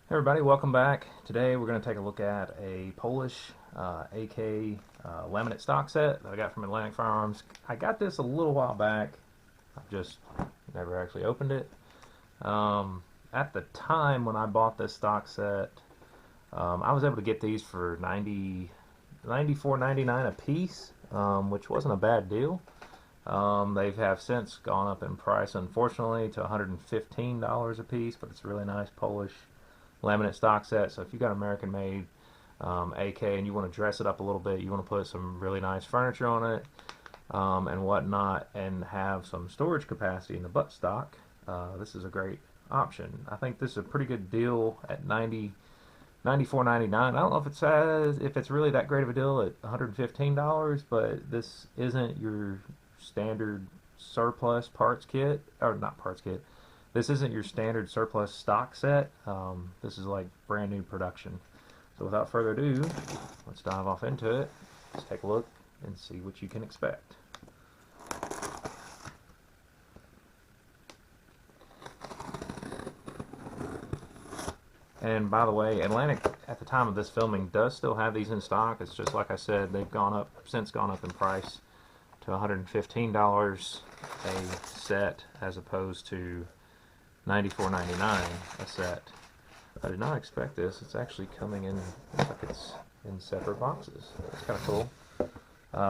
Hey everybody, welcome back. Today we're going to take a look at a Polish AK laminate stock set that I got from Atlantic Firearms. I got this a little while back. I've just never actually opened it. At the time when I bought this stock set, I was able to get these for 94.99 a piece, which wasn't a bad deal. They have since gone up in price, unfortunately, to $115 a piece, but it's a really nice Polish laminate stock set. So if you got American made AK and you want to dress it up a little bit, you want to put some really nice furniture on it and whatnot, and have some storage capacity in the butt stock, this is a great option. I think this is a pretty good deal at 94.99. I don't know if it's really that great of a deal at $115, but this isn't your standard surplus parts kit, or not parts kit. This isn't your standard surplus stock set. This is like brand new production. So without further ado, let's dive off into it. Let's take a look and see what you can expect. And by the way, Atlantic at the time of this filming does still have these in stock. It's just like I said, they've since gone up in price to $115 a set as opposed to $94.99 a set. I did not expect this. It's actually coming in, looks like it's in separate boxes. It's kind of cool.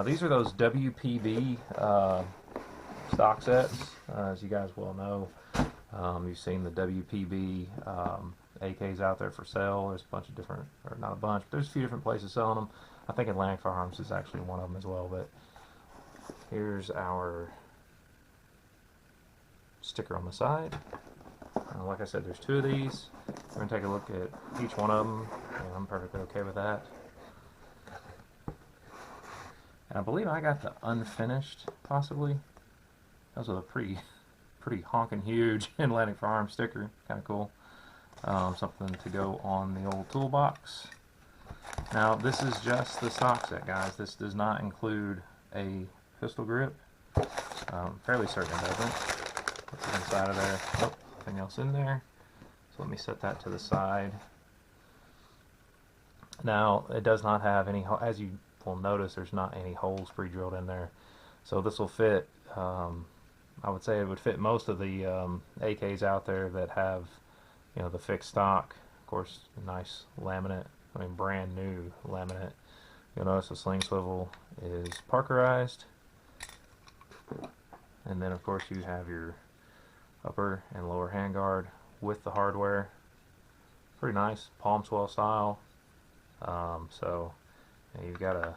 These are those WPB stock sets. As you guys well know, you've seen the WPB AKs out there for sale. There's a bunch of different, or not a bunch, but there's a few different places selling them. I think Atlantic Firearms is actually one of them as well, but here's our sticker on the side. Like I said, there's two of these. We're going to take a look at each one of them, and I'm perfectly okay with that. And I believe I got the unfinished, possibly. That was a pretty honking huge Atlantic Firearms sticker. Kind of cool. Something to go on the old toolbox. Now, this is just the stock set, guys. This does not include a pistol grip. Fairly certain it doesn't. What's inside of there? Nope. Nothing else in there. So let me set that to the side. Now, it does not have any, as you will notice, there's not any holes pre-drilled in there. So this will fit, I would say it would fit most of the AKs out there that have, you know, the fixed stock. Of course, nice laminate, I mean brand new laminate. You'll notice the sling swivel is Parkerized. And then of course you have your upper and lower handguard with the hardware. Pretty nice, palm swell style. So you've got a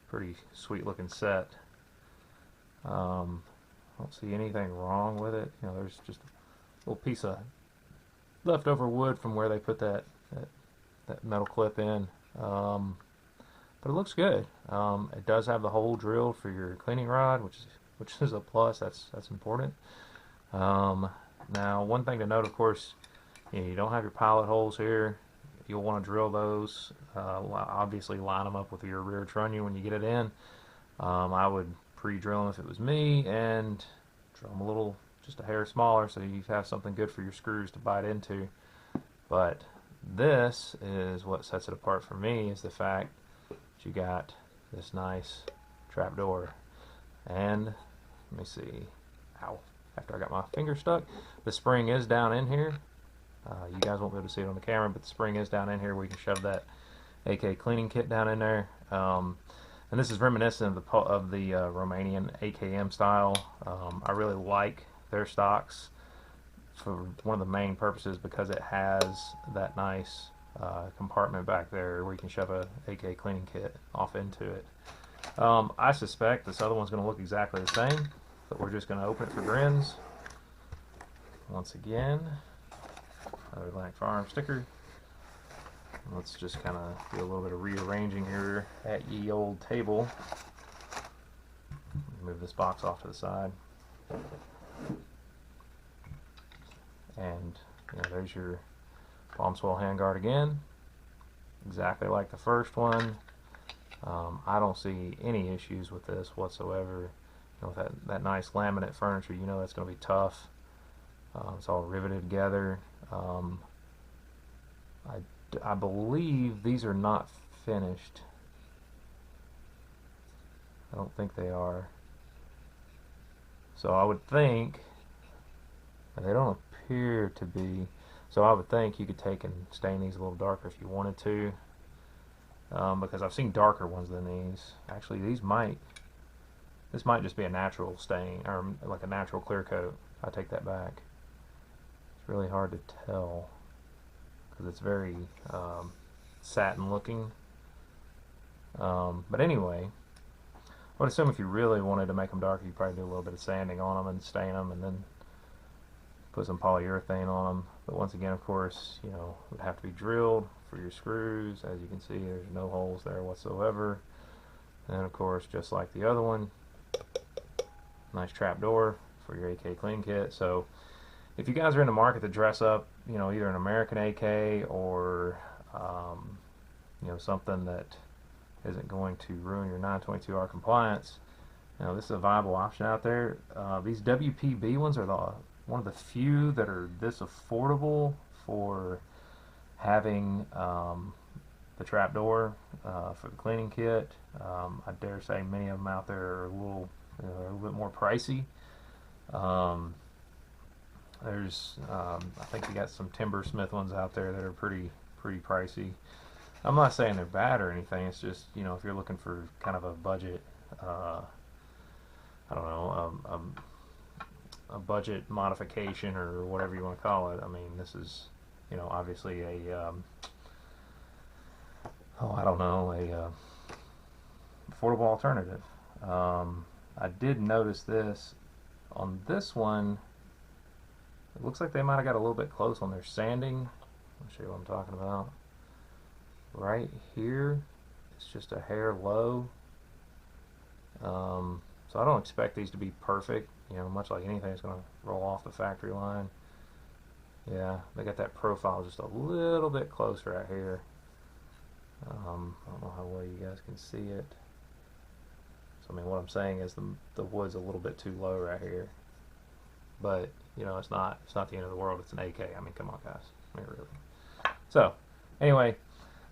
pretty sweet looking set. I don't see anything wrong with it. You know, there's just a little piece of leftover wood from where they put that metal clip in. But it looks good. It does have the hole drilled for your cleaning rod, which is a plus. That's important. Now, one thing to note, of course, you don't have your pilot holes here. You'll want to drill those. Obviously, line them up with your rear trunnion when you get it in. I would pre-drill them if it was me, and drill them a little, just a hair smaller, so you have something good for your screws to bite into. But this is what sets it apart for me, is the fact that you got this nice trap door. And let me see. Ow. After I got my finger stuck, the spring is down in here. You guys won't be able to see it on the camera, but the spring is down in here. We can shove that AK cleaning kit down in there. And this is reminiscent of the Romanian AKM style. I really like their stocks for one of the main purposes, because it has that nice compartment back there where you can shove a AK cleaning kit off into it. I suspect this other one's going to look exactly the same, but we're just going to open it for grins. Once again, another Atlantic Firearms sticker. Let's just kind of do a little bit of rearranging here at ye old table. Move this box off to the side. And you know, there's your palm swell handguard again. Exactly like the first one. I don't see any issues with this whatsoever. You know, with that nice laminate furniture, you know that's going to be tough. It's all riveted together. I believe these are not finished. I don't think they are. So I would think, they don't appear to be, so I would think you could take and stain these a little darker if you wanted to, because I've seen darker ones than these. Actually, this might just be a natural stain, or like a natural clear coat. I take that back. It's really hard to tell because it's very satin looking. But anyway, I would assume if you really wanted to make them darker, you'd probably do a little bit of sanding on them and stain them, and then put some polyurethane on them. But once again, of course, it would have to be drilled for your screws. As you can see, there's no holes there whatsoever. And of course, just like the other one, nice trap door for your AK clean kit. So if you guys are in the market to dress up, either an American AK or something that isn't going to ruin your 922R compliance, this is a viable option out there. These WPB ones are one of the few that are this affordable for having the trapdoor for the cleaning kit. I dare say many of them out there are a little bit more pricey. I think you got some Timbersmith ones out there that are pretty pricey. I'm not saying they're bad or anything. It's just if you're looking for kind of a budget, I don't know, a budget modification or whatever you want to call it. I mean, this is obviously a I don't know, a affordable alternative. I did notice this on this one. It looks like they might have got a little bit close on their sanding. I'll show you what I'm talking about. Right here, it's just a hair low. So I don't expect these to be perfect. Much like anything, it's going to roll off the factory line. Yeah, they got that profile just a little bit close right here. I don't know how well you guys can see it. So I mean, what I'm saying is the wood's a little bit too low right here. But it's not the end of the world. It's an AK. I mean, come on, guys. I mean, really. So anyway,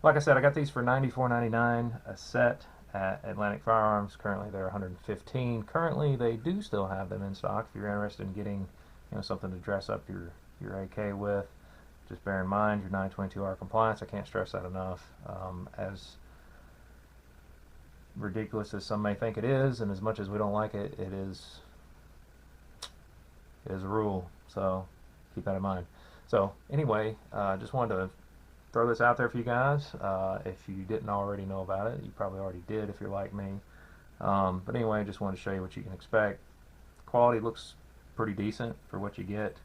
like I said, I got these for $94.99 a set at Atlantic Firearms. Currently they're $115. Currently they do still have them in stock if you're interested in getting something to dress up your AK with. Just bear in mind your 922R compliance. I can't stress that enough. As ridiculous as some may think it is, and as much as we don't like it, it is a rule. So keep that in mind. So anyway, just wanted to throw this out there for you guys. If you didn't already know about it, you probably already did if you're like me. But anyway, just wanted to show you what you can expect. Quality looks pretty decent for what you get.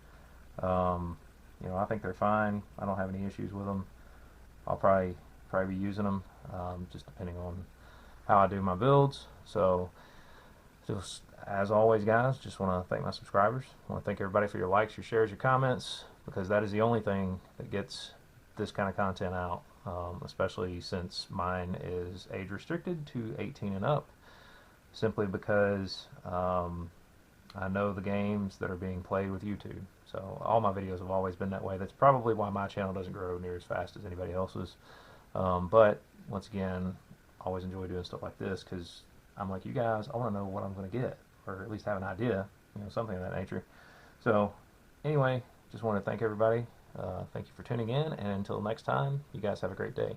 I think they're fine. I don't have any issues with them. I'll probably be using them, just depending on how I do my builds. So just as always, guys, just want to thank my subscribers. I want to thank everybody for your likes, your shares, your comments, because that is the only thing that gets this kind of content out, especially since mine is age restricted to 18 and up, simply because I know the games that are being played with YouTube. So all my videos have always been that way. That's probably why my channel doesn't grow near as fast as anybody else's. But once again, I always enjoy doing stuff like this because I'm like you guys, I want to know what I'm going to get, or at least have an idea, something of that nature. So anyway, just want to thank everybody. Thank you for tuning in, and until next time, you guys have a great day.